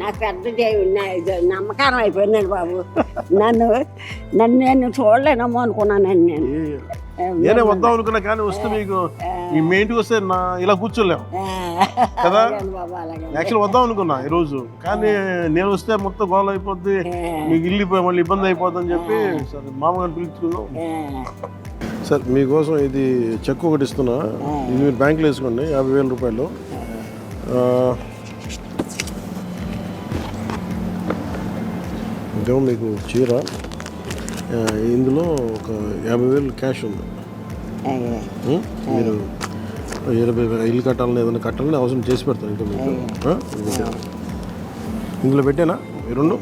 నాకు పెద్ద నమ్మకారం అయిపోయిందండి బాబు. నన్ను నేను చూడలేనమ్మో అనుకున్నానండి నేను. నేనే వద్దాం అనుకున్నా, కానీ వస్తే మీకు మీ ఇంటికి వస్తే ఇలా కూర్చోలేము కదా. యాక్చువల్ వద్దాం అనుకున్నా ఈరోజు, కానీ నేను వస్తే మొత్తం గోల అయిపోద్ది, మీకు ఇల్లు మళ్ళీ ఇబ్బంది అయిపోద్ది అని చెప్పి సరే మామగారిని పిలుచుకున్నాం. సార్ మీకోసం ఇది చెక్ ఒకటి ఇస్తున్నా, ఇది మీరు బ్యాంకులో వేసుకోండి 50,000 రూపాయలు. ఇంకా మీకు చీర, ఇందులో ఒక 50,000 క్యాష్ ఉంది. మీరు 20,000 ఇల్లు కట్టాలని ఏదైనా కట్టాలని అవసరం చేసి పెడతాను ఇంకా మీకు. ఇందులో పెట్టానా ఈ రెండు?